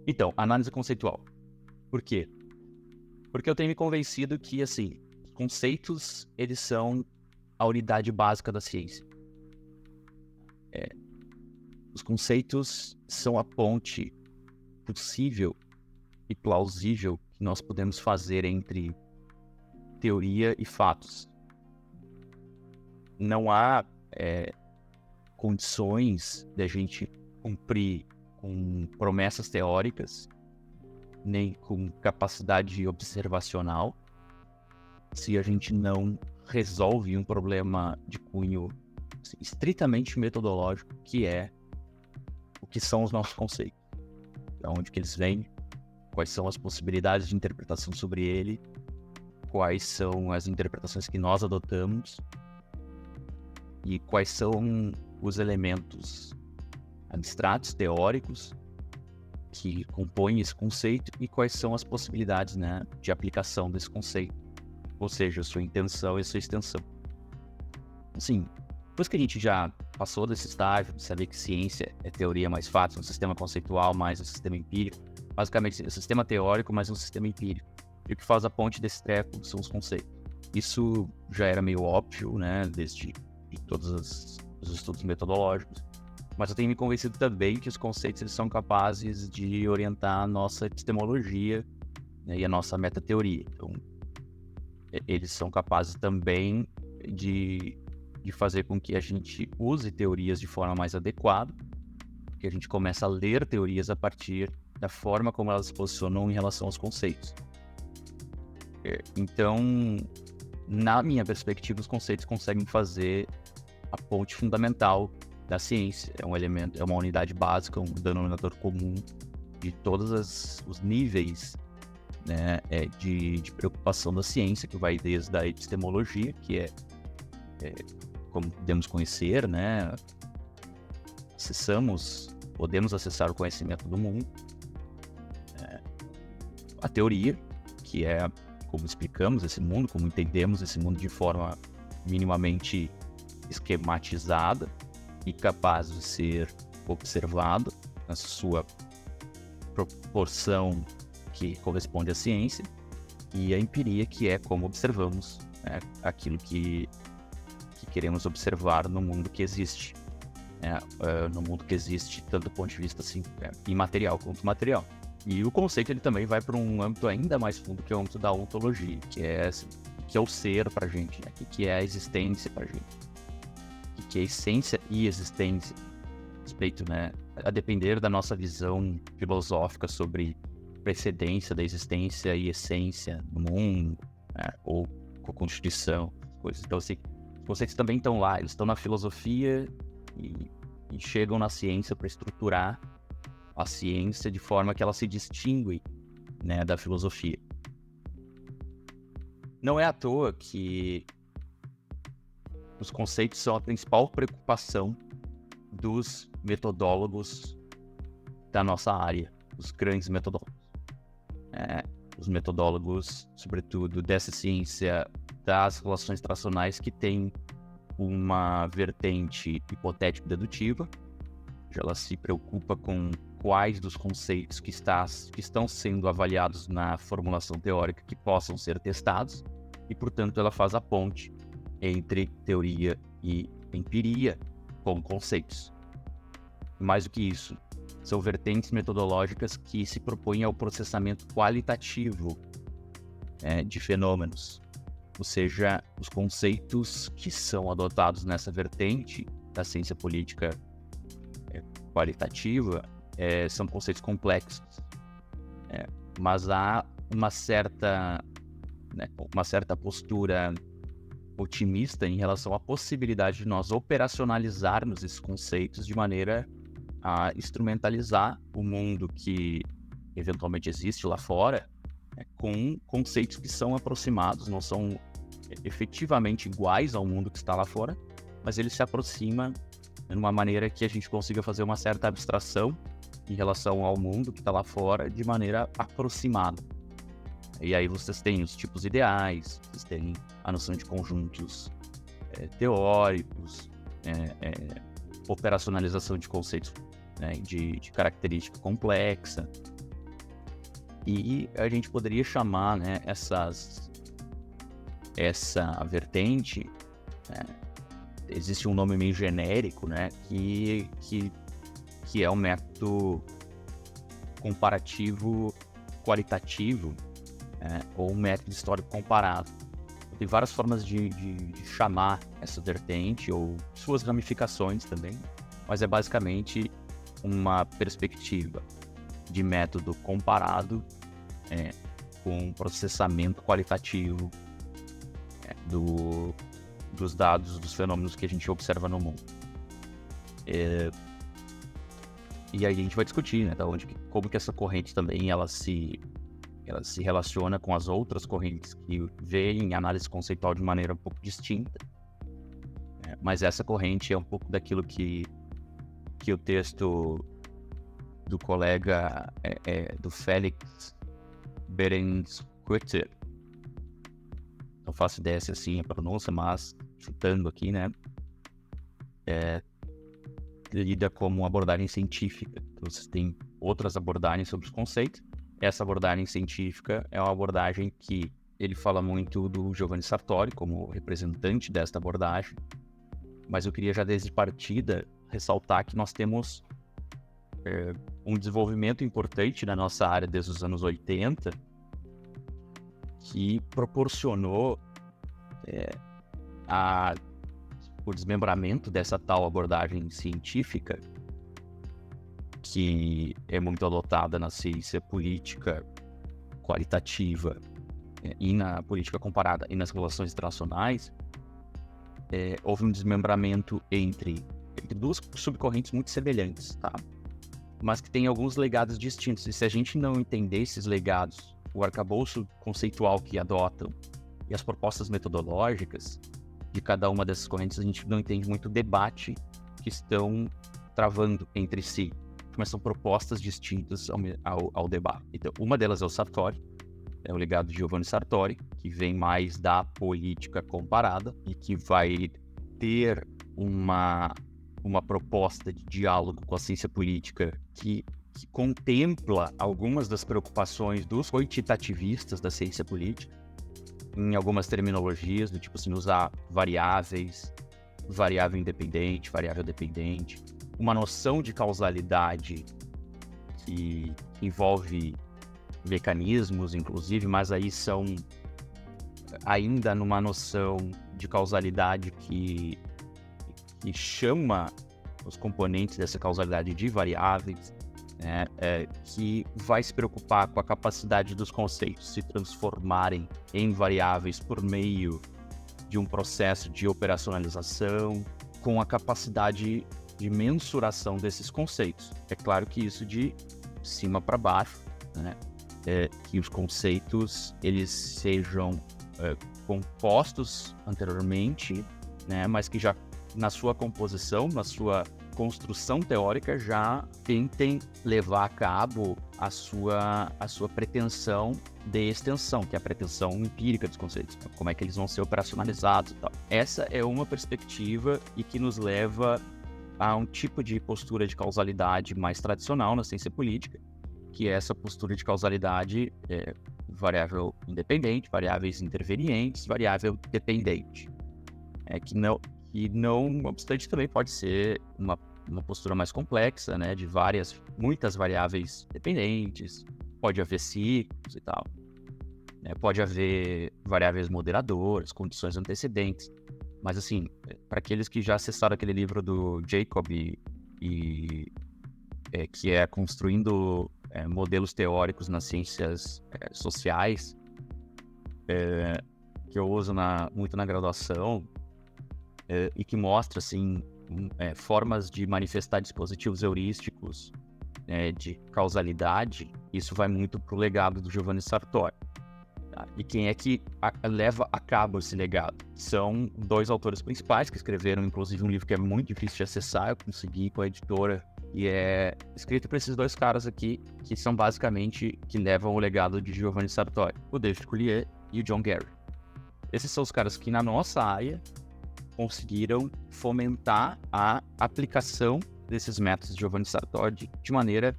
Então, análise conceitual. Por quê? Porque eu tenho me convencido que, assim, os conceitos, eles são a unidade básica da ciência. Os conceitos são a ponte possível e plausível que nós podemos fazer entre teoria e fatos. Não há condições de a gente cumprir com promessas teóricas, nem com capacidade observacional, se a gente não resolve um problema de cunho assim, estritamente metodológico, que é o que são os nossos conceitos, de onde que eles vêm, quais são as possibilidades de interpretação sobre ele, quais são as interpretações que nós adotamos e quais são os elementos abstratos, teóricos, que compõem esse conceito e quais são as possibilidades, né, de aplicação desse conceito, ou seja, a sua intenção e a sua extensão. Assim, depois que a gente já passou desse estágio de saber que ciência é teoria mais fatos, um sistema conceitual mais um sistema empírico, basicamente um sistema teórico mais um sistema empírico, e o que faz a ponte desse treco são os conceitos. Isso já era meio óbvio, né, desde de todos os estudos metodológicos, mas eu tenho me convencido também que os conceitos eles são capazes de orientar a nossa epistemologia, né, e a nossa metateoria. Então, eles são capazes também de fazer com que a gente use teorias de forma mais adequada, que a gente comece a ler teorias a partir da forma como elas se posicionam em relação aos conceitos. Então, na minha perspectiva, os conceitos conseguem fazer a ponte fundamental da ciência. É um elemento, é uma unidade básica, um denominador comum de todos os níveis, né, de preocupação da ciência, que vai desde a epistemologia, que é como podemos conhecer, né, podemos acessar o conhecimento do mundo, a teoria, que é como explicamos esse mundo, como entendemos esse mundo de forma minimamente esquematizada e capaz de ser observado na sua proporção que corresponde à ciência, e a empiria, que é como observamos, né, aquilo que queremos observar no mundo que existe, né, no mundo que existe tanto do ponto de vista assim, imaterial quanto material. E o conceito ele também vai para um âmbito ainda mais fundo, que é o âmbito da ontologia, que é o ser para a gente, né, que é a existência para a gente, que é essência e existência, respeito, né, a depender da nossa visão filosófica sobre precedência da existência e essência do mundo, né, ou com a constituição, coisas. Então, assim, os conceitos também estão lá, eles estão na filosofia e chegam na ciência para estruturar a ciência de forma que ela se distingue, né, da filosofia. Não é à toa que os conceitos são a principal preocupação dos metodólogos da nossa área, os grandes metodólogos. Os metodólogos, sobretudo, dessa ciência das relações tracionais, que tem uma vertente hipotético-dedutiva. Ela se preocupa com quais dos conceitos que estão sendo avaliados na formulação teórica que possam ser testados, e, portanto, ela faz a ponte entre teoria e empiria com conceitos. Mais do que isso, são vertentes metodológicas que se propõem ao processamento qualitativo de fenômenos, ou seja, os conceitos que são adotados nessa vertente da ciência política qualitativa são conceitos complexos, mas há uma certa postura otimista em relação à possibilidade de nós operacionalizarmos esses conceitos de maneira a instrumentalizar o mundo que eventualmente existe lá fora, com conceitos que são aproximados, não são efetivamente iguais ao mundo que está lá fora, mas ele se aproxima de uma maneira que a gente consiga fazer uma certa abstração em relação ao mundo que está lá fora de maneira aproximada. E aí vocês têm os tipos ideais, vocês têm a noção de conjuntos teóricos, operacionalização de conceitos, né, de característica complexa, E a gente poderia chamar, né, essa vertente, né, existe um nome meio genérico, né, que é o método comparativo qualitativo, ou método histórico comparado. Tem várias formas de chamar essa vertente, ou suas ramificações também, mas é basicamente uma perspectiva de método comparado com processamento qualitativo dos dados, dos fenômenos que a gente observa no mundo. E aí a gente vai discutir, né, como que essa corrente também ela se relaciona com as outras correntes que veem análise conceitual de maneira um pouco distinta. Mas essa corrente é um pouco daquilo que o texto do colega do Felix Berenskütter, não faço ideia se assim a pronúncia, mas chutando aqui, né, lida como uma abordagem científica. Então, você tem outras abordagens sobre os conceitos. Essa abordagem científica é uma abordagem que ele fala muito do Giovanni Sartori como representante desta abordagem, mas eu queria já desde partida ressaltar que nós temos um desenvolvimento importante na nossa área desde os anos 80 que proporcionou o desmembramento dessa tal abordagem científica que é muito adotada na ciência política qualitativa e na política comparada e nas relações internacionais. Houve um desmembramento entre duas subcorrentes muito semelhantes, tá? Mas que tem alguns legados distintos. E se a gente não entender esses legados, o arcabouço conceitual que adotam e as propostas metodológicas de cada uma dessas correntes, a gente não entende muito o debate que estão travando entre si, mas são propostas distintas ao debate. Então, uma delas é o Sartori, é o legado de Giovanni Sartori, que vem mais da política comparada e que vai ter uma proposta de diálogo com a ciência política que contempla algumas das preocupações dos quantitativistas da ciência política, em algumas terminologias, do tipo assim, usar variáveis, variável independente, variável dependente, uma noção de causalidade que envolve mecanismos, inclusive, mas aí são ainda numa noção de causalidade que chama os componentes dessa causalidade de variáveis, né, que vai se preocupar com a capacidade dos conceitos se transformarem em variáveis por meio de um processo de operacionalização, com a capacidade de mensuração desses conceitos. É claro que isso de cima para baixo, né, que os conceitos eles sejam compostos anteriormente, né, mas que já na sua composição, na sua construção teórica, já tentem levar a cabo a sua pretensão de extensão, que é a pretensão empírica dos conceitos, como é que eles vão ser operacionalizados e tal. Essa é uma perspectiva e que nos leva a um tipo de postura de causalidade mais tradicional na ciência política, que é essa postura de causalidade variável independente, variáveis intervenientes, variável dependente. Que não obstante também pode ser uma postura mais complexa, né, de muitas variáveis dependentes, pode haver ciclos e tal, né, pode haver variáveis moderadoras, condições antecedentes, mas assim, para aqueles que já acessaram aquele livro do Jacob que é Construindo Modelos Teóricos nas Ciências Sociais, que eu uso muito na graduação, e que mostra assim, formas de manifestar dispositivos heurísticos de causalidade. Isso vai muito para o legado do Giovanni Sartori. Tá? E quem é que leva a cabo esse legado? São dois autores principais que escreveram, inclusive, um livro que é muito difícil de acessar. Eu consegui com a editora, e é escrito por esses dois caras aqui, que são basicamente que levam o legado de Giovanni Sartori, o David Collier e o John Gary. Esses são os caras que na nossa área conseguiram fomentar a aplicação desses métodos de Giovanni Sartori de maneira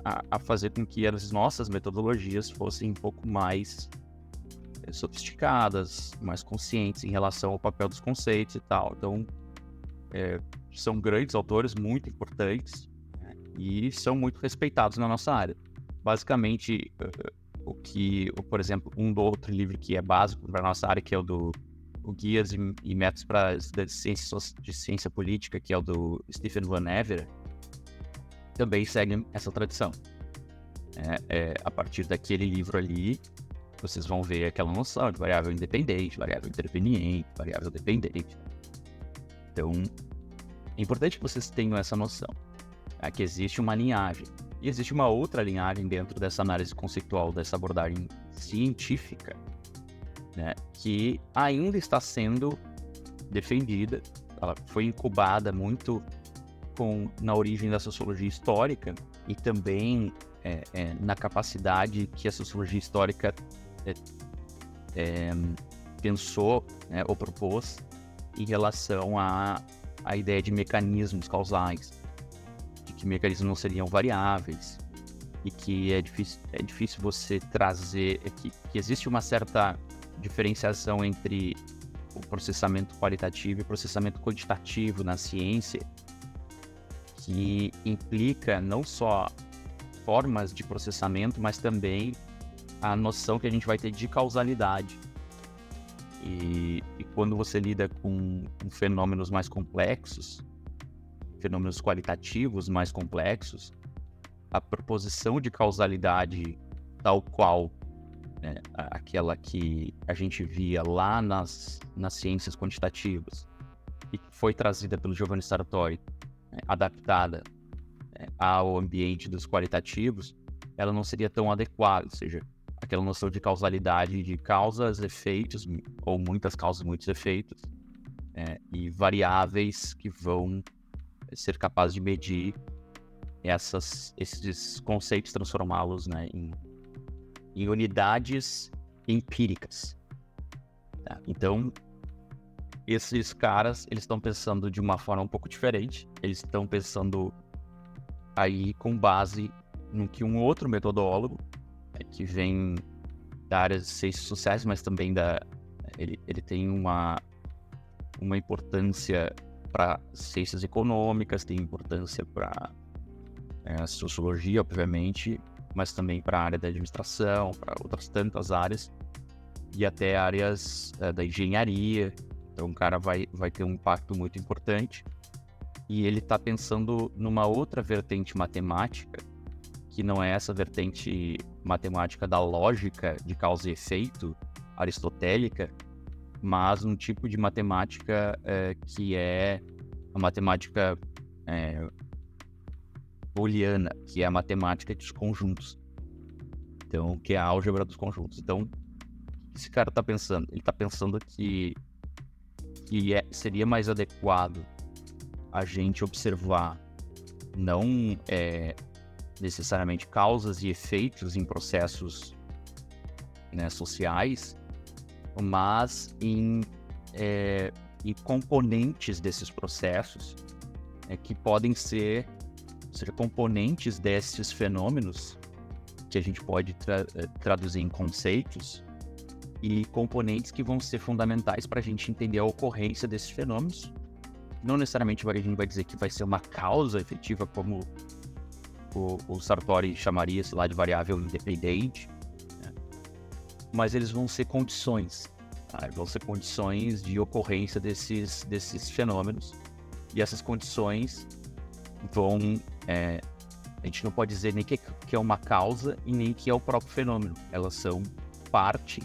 a fazer com que as nossas metodologias fossem um pouco mais sofisticadas, mais conscientes em relação ao papel dos conceitos e tal. Então, são grandes autores, muito importantes, né, e são muito respeitados na nossa área. Basicamente, por exemplo, outro livro que é básico para a nossa área, que é o Guias e Métodos para de Ciência Política, que é o do Stephen Van Everen, também segue essa tradição. A partir daquele livro ali, vocês vão ver aquela noção de variável independente, variável interveniente, variável dependente. Então, é importante que vocês tenham essa noção, que existe uma linhagem. E existe uma outra linhagem dentro dessa análise conceitual, dessa abordagem científica, né, que ainda está sendo defendida. Ela foi incubada muito na origem da sociologia histórica e também na capacidade que a sociologia histórica pensou, né, ou propôs em relação à ideia de mecanismos causais, de que mecanismos não seriam variáveis e que é difícil você trazer, que existe uma certa diferenciação entre o processamento qualitativo e o processamento quantitativo na ciência, que implica não só formas de processamento, mas também a noção que a gente vai ter de causalidade. E quando você lida com fenômenos mais complexos, fenômenos qualitativos mais complexos, a proposição de causalidade tal qual, né, aquela que a gente via lá nas ciências quantitativas e que foi trazida pelo Giovanni Sartori, né, adaptada, né, ao ambiente dos qualitativos, ela não seria tão adequada, ou seja, aquela noção de causalidade de causas, efeitos, ou muitas causas, muitos efeitos, e variáveis que vão ser capazes de medir esses conceitos, transformá-los, né, em unidades empíricas. Tá? Então, esses caras, eles estão pensando de uma forma um pouco diferente. Eles estão pensando aí com base no que um outro metodólogo, que vem da área de ciências sociais, mas também ele tem uma importância para ciências econômicas, tem importância para a sociologia, obviamente, mas também para a área da administração, para outras tantas áreas, e até áreas da engenharia. Então o cara vai ter um impacto muito importante, e ele está pensando numa outra vertente matemática, que não é essa vertente matemática da lógica de causa e efeito aristotélica, mas um tipo de matemática que é a matemática booleana, que é a matemática dos conjuntos. Então, que é a álgebra dos conjuntos. Então, o que esse cara está pensando? Ele está pensando que seria mais adequado a gente observar não necessariamente causas e efeitos em processos, né, sociais, mas em componentes desses processos que podem ser, ou seja, componentes desses fenômenos que a gente pode traduzir em conceitos, e componentes que vão ser fundamentais para a gente entender a ocorrência desses fenômenos. Não necessariamente a gente vai dizer que vai ser uma causa efetiva, como o Sartori chamaria, sei lá, de variável independente, né? Mas eles vão ser condições, tá? Vão ser condições de ocorrência desses fenômenos, e essas condições vão... a gente não pode dizer nem que é uma causa e nem que é o próprio fenômeno. Elas são parte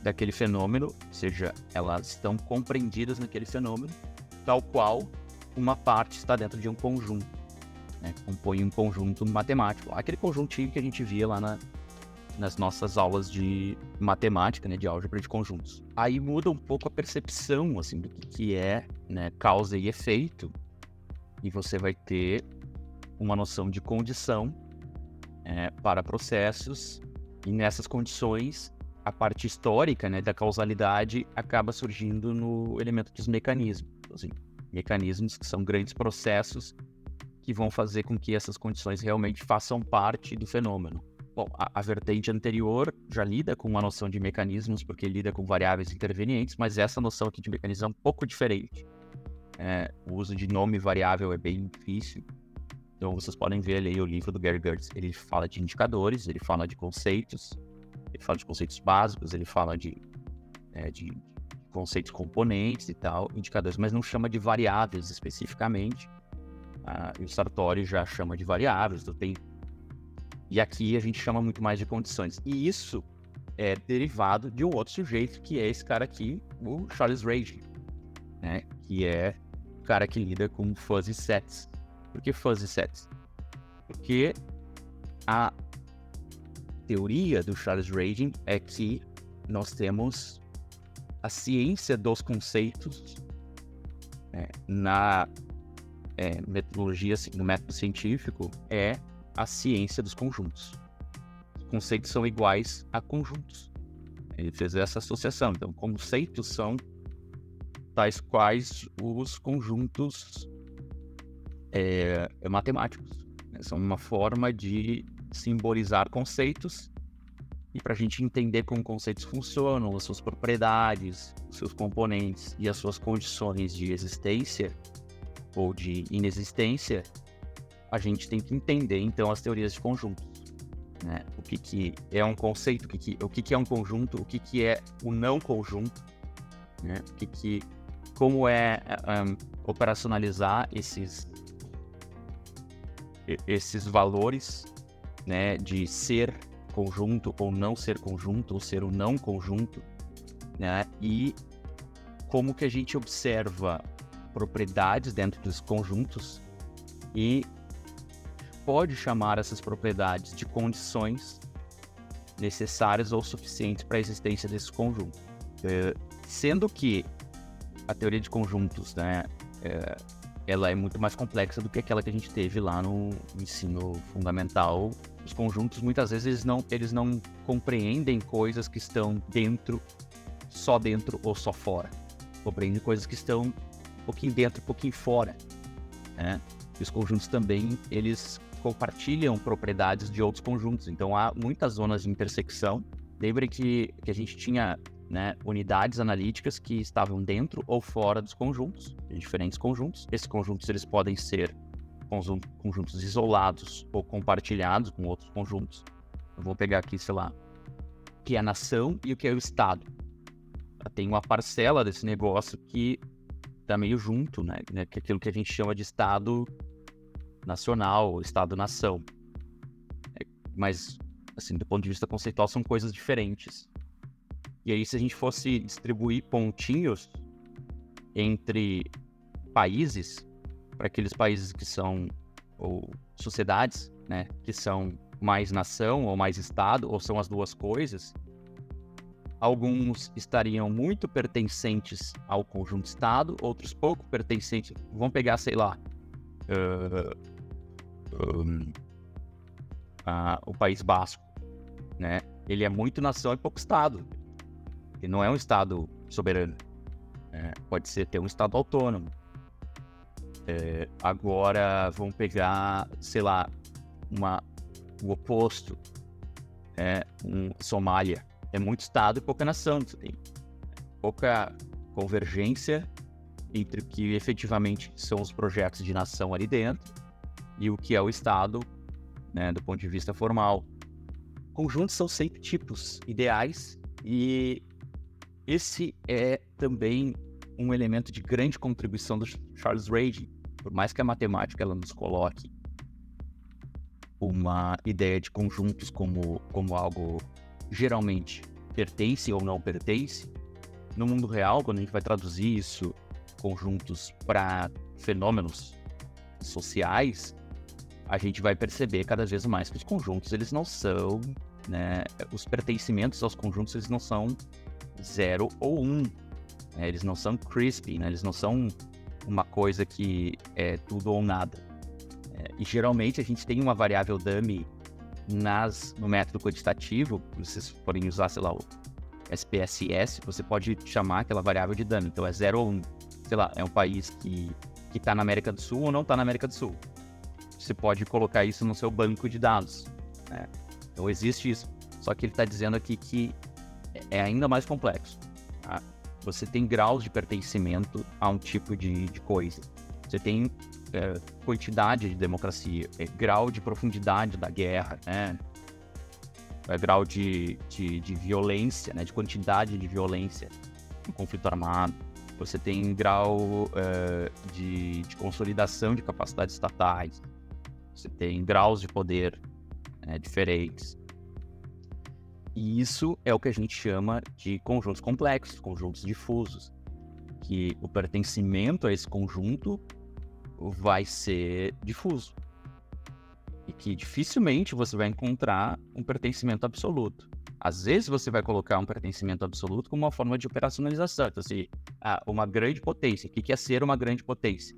daquele fenômeno, ou seja, elas estão compreendidas naquele fenômeno, tal qual uma parte está dentro de um conjunto, né? Compõe um conjunto matemático. Aquele conjuntinho que a gente via lá nas nossas aulas de matemática, né, de álgebra de conjuntos. Aí muda um pouco a percepção, assim, do que é, né, causa e efeito, e você vai ter uma noção de condição para processos, e nessas condições a parte histórica, né, da causalidade acaba surgindo no elemento dos mecanismos. Então, assim, mecanismos que são grandes processos que vão fazer com que essas condições realmente façam parte do fenômeno. Bom, a vertente anterior já lida com uma noção de mecanismos, porque lida com variáveis intervenientes, mas essa noção aqui de mecanismo é um pouco diferente. O uso de nome variável é bem difícil. Então, vocês podem ver ali o livro do Gary Gertz. Ele fala de indicadores, ele fala de conceitos básicos, ele fala de conceitos componentes e tal, indicadores, mas não chama de variáveis especificamente. E o Sartori já chama de variáveis, e aqui a gente chama muito mais de condições. E isso é derivado de um outro sujeito, que é esse cara aqui, o Charles Range, né? Que é o cara que lida com fuzzy sets. Por que fuzzy sets? Porque a teoria do Charles Range é que nós temos a ciência dos conceitos na metodologia, no método científico, é a ciência dos conjuntos. Os conceitos são iguais a conjuntos. Ele fez essa associação. Então, conceitos são tais quais os conjuntos matemáticos. São uma forma de simbolizar conceitos, e para a gente entender como conceitos funcionam, as suas propriedades, os seus componentes e as suas condições de existência ou de inexistência, a gente tem que entender, então, as teorias de conjuntos. Né? O que é um conceito, o que é um conjunto, o que é o não conjunto, né? Como operacionalizar esses valores, né, de ser conjunto ou não ser conjunto, ou ser o não conjunto, né? E como que a gente observa propriedades dentro dos conjuntos e pode chamar essas propriedades de condições necessárias ou suficientes para a existência desse conjunto. Sendo que a teoria de conjuntos, né, ela é muito mais complexa do que aquela que a gente teve lá no ensino fundamental. Os conjuntos, muitas vezes, eles não compreendem coisas que estão só dentro ou só fora. Compreendem coisas que estão um pouquinho dentro, um pouquinho fora, né? E os conjuntos também, eles compartilham propriedades de outros conjuntos. Então, há muitas zonas de intersecção. Lembrem que a gente tinha, né, unidades analíticas que estavam dentro ou fora dos conjuntos, de diferentes conjuntos. Esses conjuntos, eles podem ser conjuntos isolados ou compartilhados com outros conjuntos. Eu vou pegar aqui, sei lá, o que é a nação e o que é o Estado. Tem uma parcela desse negócio que está meio junto, né? Que é aquilo que a gente chama de Estado nacional, Estado-nação. Mas, assim, do ponto de vista conceitual, são coisas diferentes. E aí, se a gente fosse distribuir pontinhos entre países, para aqueles países que são, ou sociedades, né, que são mais nação ou mais Estado, ou são as duas coisas, alguns estariam muito pertencentes ao conjunto Estado, outros pouco pertencentes. Vamos pegar, sei lá, o País Basco, né? Ele é muito nação e pouco Estado. Ele não é um Estado soberano. Pode ser ter um Estado autônomo. Agora, vamos pegar, sei lá, o oposto. Somália. É muito Estado e pouca nação. Você tem pouca convergência entre o que efetivamente são os projetos de nação ali dentro e o que é o Estado, né, do ponto de vista formal. Conjuntos são sempre tipos ideais, e esse é também um elemento de grande contribuição do Charles Range. Por mais que a matemática ela nos coloque uma ideia de conjuntos como algo geralmente pertence ou não pertence, no mundo real, quando a gente vai traduzir isso, conjuntos, para fenômenos sociais, a gente vai perceber cada vez mais que os conjuntos, eles não são, né, os pertencimentos aos conjuntos, eles não são 0 ou 1, né, eles não são crispy, né, eles não são uma coisa que é tudo ou nada. E geralmente a gente tem uma variável dummy no método quantitativo. Se vocês forem usar, sei lá, o SPSS, você pode chamar aquela variável de dummy. Então é 0 ou 1. Sei lá, é um país que está na América do Sul ou não está na América do Sul. você pode colocar isso no seu banco de dados, né? Então existe isso. Só que ele está dizendo aqui que é ainda mais complexo, tá? Você tem graus de pertencimento a um tipo de coisa. Você tem quantidade de democracia, grau de profundidade da guerra, né? Grau de violência, né? De quantidade de violência no conflito armado. Você tem grau de consolidação de capacidades estatais. Você tem graus de poder diferentes. E isso é o que a gente chama de conjuntos complexos, conjuntos difusos, que o pertencimento a esse conjunto vai ser difuso. E que dificilmente você vai encontrar um pertencimento absoluto. Às vezes você vai colocar um pertencimento absoluto como uma forma de operacionalização. Então, assim, uma grande potência. O que é ser uma grande potência?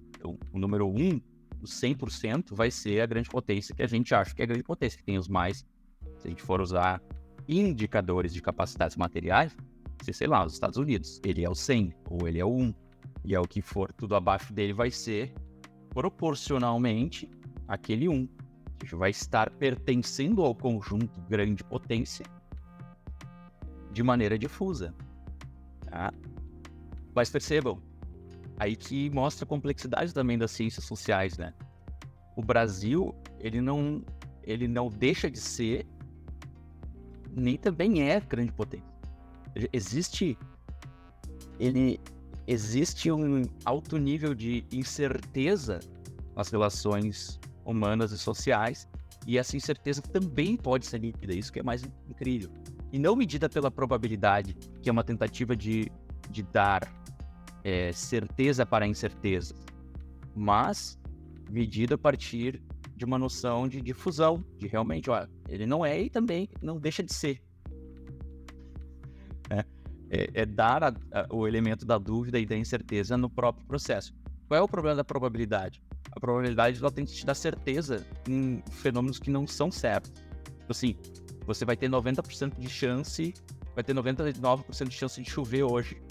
Então, o número 1, o 100%, vai ser a grande potência que a gente acha que é a grande potência, que tem os mais, se a gente for usar indicadores de capacidades materiais, sei lá, os Estados Unidos, ele é o 100 ou ele é o 1, e é o que for tudo abaixo dele vai ser proporcionalmente aquele 1, que vai estar pertencendo ao conjunto grande potência de maneira difusa, tá? Mas percebam, aí que mostra a complexidade também das ciências sociais, né? O Brasil, ele não deixa de ser, nem também é grande potência. Existe um alto nível de incerteza nas relações humanas e sociais, e essa incerteza também pode ser medida, isso que é mais incrível. E não medida pela probabilidade, que é uma tentativa de dar certeza para a incerteza, mas medida a partir de uma noção de difusão, de realmente, ele não é e também não deixa de ser. Dar o elemento da dúvida e da incerteza no próprio processo. Qual é o problema da probabilidade? A probabilidade ela tem que te dar certeza em fenômenos que não são certos. Assim, você vai ter 90% de chance, vai ter 99% de chance de chover hoje.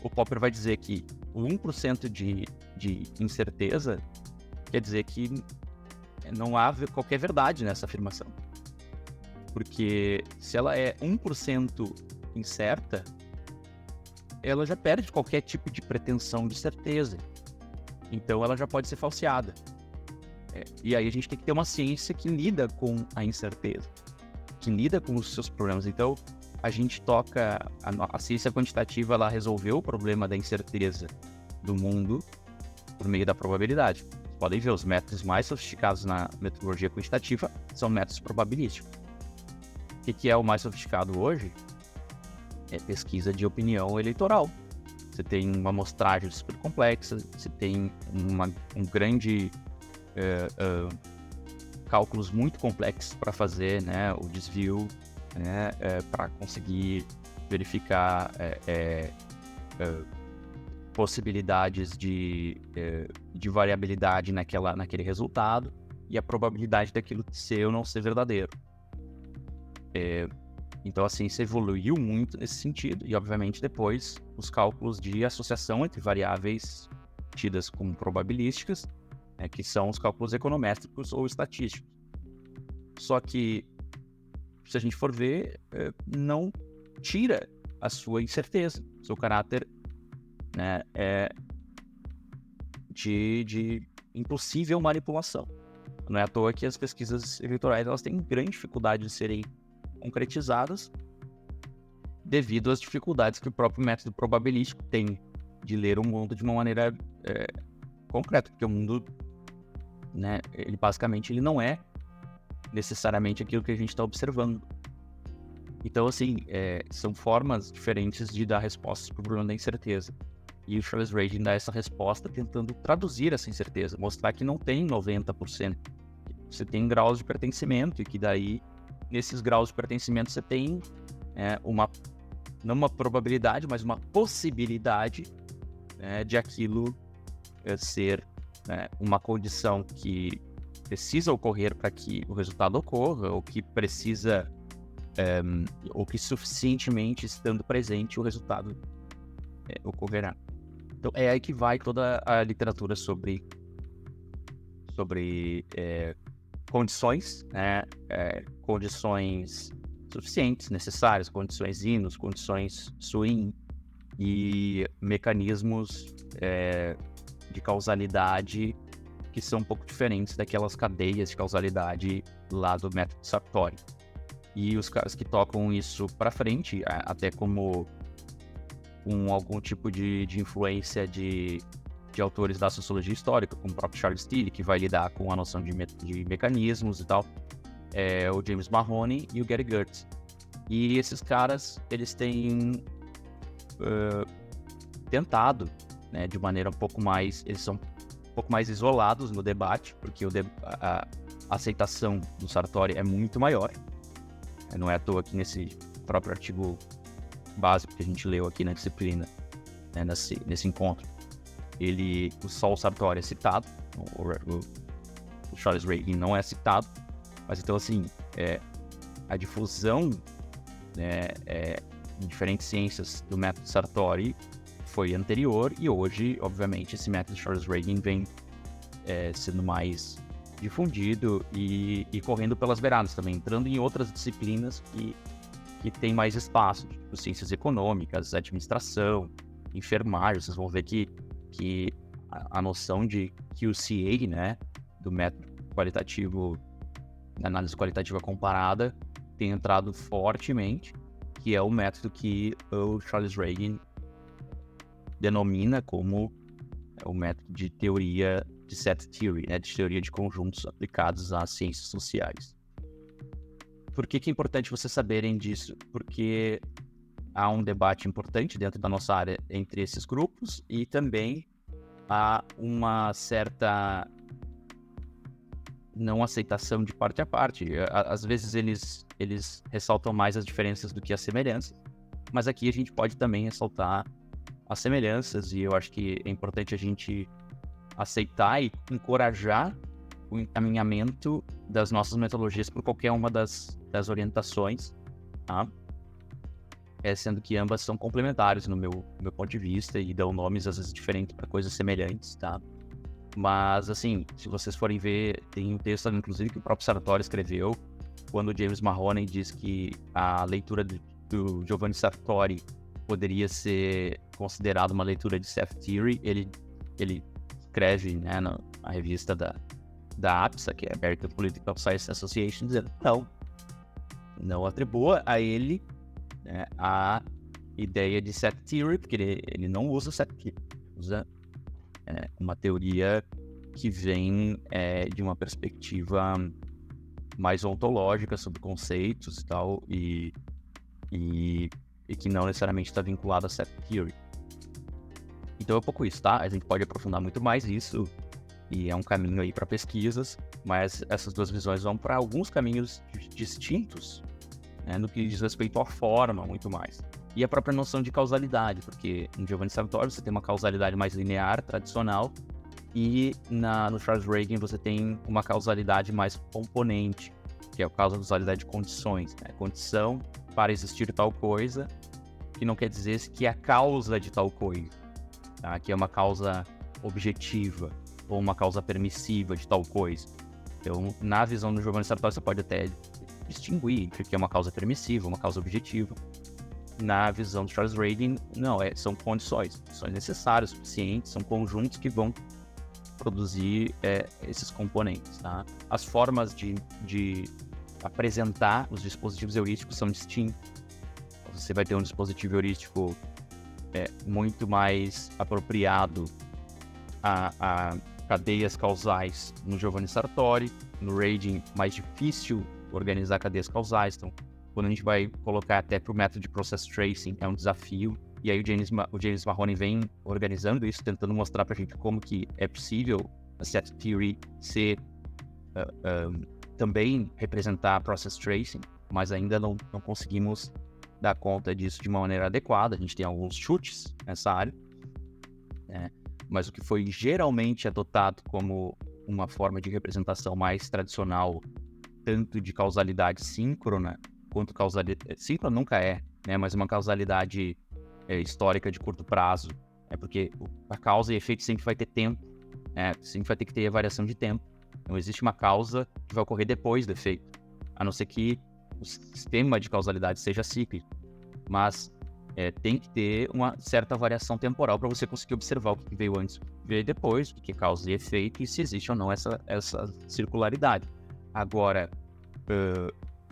O Popper vai dizer que o 1% de incerteza quer dizer que não há qualquer verdade nessa afirmação. Porque se ela é 1% incerta, ela já perde qualquer tipo de pretensão de certeza. Então ela já pode ser falseada. E aí a gente tem que ter uma ciência que lida com a incerteza, que lida com os seus problemas. Então a gente toca, a ciência quantitativa, ela resolveu o problema da incerteza do mundo por meio da probabilidade. Vocês podem ver, os métodos mais sofisticados na metodologia quantitativa são métodos probabilísticos. O que é o mais sofisticado hoje? É pesquisa de opinião eleitoral. Você tem uma amostragem super complexa, você tem um grande cálculos muito complexos para fazer, né, o desvio, né, para conseguir verificar possibilidades de variabilidade naquele resultado e a probabilidade daquilo ser ou não ser verdadeiro. Então a ciência evoluiu muito nesse sentido e, obviamente, depois os cálculos de associação entre variáveis tidas como probabilísticas, que são os cálculos econométricos ou estatísticos. Só que, se a gente for ver, não tira a sua incerteza, seu caráter, né, de impossível manipulação. Não é à toa que as pesquisas eleitorais elas têm grande dificuldade de serem concretizadas devido às dificuldades que o próprio método probabilístico tem de ler o mundo de uma maneira concreta, porque o mundo, né, ele basicamente ele não é necessariamente aquilo que a gente está observando. Então, assim, são formas diferentes de dar respostas para o problema da incerteza. E o Charles Reagan dá essa resposta tentando traduzir essa incerteza, mostrar que não tem 90%. Você tem graus de pertencimento e que daí, nesses graus de pertencimento, você tem não uma probabilidade, mas uma possibilidade de aquilo ser uma condição que precisa ocorrer para que o resultado ocorra, ou que precisa, ou que suficientemente estando presente o resultado ocorrerá. Então é aí que vai toda a literatura sobre sobre condições, né? Condições suficientes, necessárias, condições sinus, condições swing e mecanismos de causalidade que são um pouco diferentes daquelas cadeias de causalidade lá do método Sartori. E os caras que tocam isso para frente, até como algum tipo de influência de autores da sociologia histórica, como o próprio Charles Tilly, que vai lidar com a noção de mecanismos e tal, o James Mahoney e o Gary Gertz. E esses caras, eles têm tentado, né, de maneira um pouco mais... Eles são um pouco mais isolados no debate, porque a aceitação do Sartori é muito maior. Não é à toa que nesse próprio artigo básico que a gente leu aqui na disciplina, né, nesse encontro, só o Sartori é citado, o Charles Reagan não é citado, mas então assim, a difusão, né, em diferentes ciências do método Sartori foi anterior, e hoje, obviamente, esse método Charles Reagan vem sendo mais difundido e correndo pelas beiradas também, entrando em outras disciplinas que tem mais espaço, tipo ciências econômicas, administração, enfermagem. Vocês vão ver que a noção de QCA, né, do método qualitativo, análise qualitativa comparada, tem entrado fortemente, que é o método que o Charles Reagan denomina como o método de teoria de set theory, né, de teoria de conjuntos aplicados às ciências sociais. Por que é importante vocês saberem disso? Porque há um debate importante dentro da nossa área entre esses grupos, e também há uma certa não aceitação de parte a parte. Às vezes eles ressaltam mais as diferenças do que as semelhanças, mas aqui a gente pode também ressaltar as semelhanças, e eu acho que é importante a gente aceitar e encorajar o encaminhamento das nossas metodologias por qualquer uma das orientações, tá? Sendo que ambas são complementares no meu ponto de vista e dão nomes às vezes diferentes para coisas semelhantes, tá? Mas, assim, se vocês forem ver, tem um texto, inclusive, que o próprio Sartori escreveu, quando o James Mahoney diz que a leitura do Giovanni Sartori poderia ser considerada uma leitura de Set Theory. Ele escreve, né, na revista da APSA, que é American Political Science Association, dizendo não atribua a ele, né, a ideia de Set Theory, porque ele não usa Set Theory, usa uma teoria que vem de uma perspectiva mais ontológica sobre conceitos e tal, e que não necessariamente está vinculada a Set Theory. Então é um pouco isso, tá? A gente pode aprofundar muito mais isso, e é um caminho aí para pesquisas, mas essas duas visões vão para alguns caminhos distintos, né, no que diz respeito à forma, muito mais. E a própria noção de causalidade, porque em Giovanni Sartori você tem uma causalidade mais linear, tradicional, e no Charles Reagan você tem uma causalidade mais componente, que é a causalidade de condições, né? Condição para existir tal coisa, que não quer dizer que é a causa de tal coisa, tá? Que é uma causa objetiva ou uma causa permissiva de tal coisa. Então, na visão do Giovanni Sartori, você pode até distinguir entre o que é uma causa permissiva, uma causa objetiva. Na visão do Charles Reagan, não, são condições necessárias, suficientes, são conjuntos que vão produzir esses componentes, tá? As formas de apresentar os dispositivos heurísticos são distintas. Você vai ter um dispositivo heurístico muito mais apropriado a cadeias causais no Giovanni Sartori, no Reagan mais difícil organizar cadeias causais. Então, quando a gente vai colocar até para o método de Process Tracing, é um desafio. E aí o James Mahoney vem organizando isso, tentando mostrar para a gente como que é possível a Set Theory também representar Process Tracing, mas ainda não conseguimos dar conta disso de uma maneira adequada. A gente tem alguns chutes nessa área, né? Mas o que foi geralmente adotado como uma forma de representação mais tradicional, tanto de causalidade síncrona, quanto causalidade... Síncrona nunca né? Mas uma causalidade histórica de curto prazo, porque a causa e efeito sempre vai ter tempo, né? Sempre vai ter que ter variação de tempo. Não existe uma causa que vai ocorrer depois do efeito, a não ser que o sistema de causalidade seja cíclico. Mas tem que ter uma certa variação temporal para você conseguir observar o que veio antes, o que veio depois, o que é causa e efeito, e se existe ou não essa circularidade. Agora,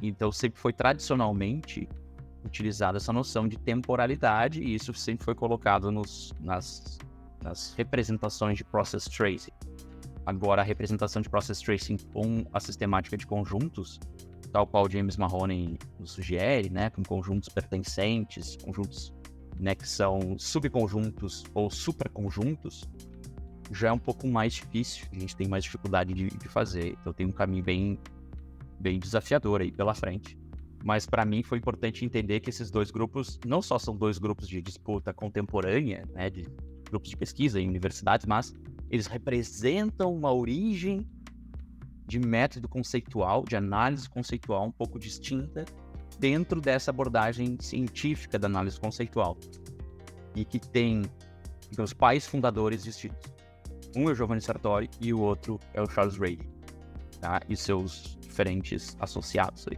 então sempre foi tradicionalmente utilizada essa noção de temporalidade, e isso sempre foi colocado nas representações de Process Tracing. Agora, a representação de Process Tracing com a sistemática de conjuntos, tal qual James Mahoney nos sugere, né, com conjuntos pertencentes, conjuntos, né, que são subconjuntos ou superconjuntos, já é um pouco mais difícil, a gente tem mais dificuldade de fazer. Então tem um caminho bem desafiador aí pela frente. Mas para mim foi importante entender que esses dois grupos não só são dois grupos de disputa contemporânea, né, de grupos de pesquisa em universidades, mas eles representam uma origem de método conceitual, de análise conceitual um pouco distinta dentro dessa abordagem científica da análise conceitual. E que tem os pais fundadores distintos. Um é o Giovanni Sartori e o outro é o Charles Rayleigh, tá? E seus diferentes associados aí.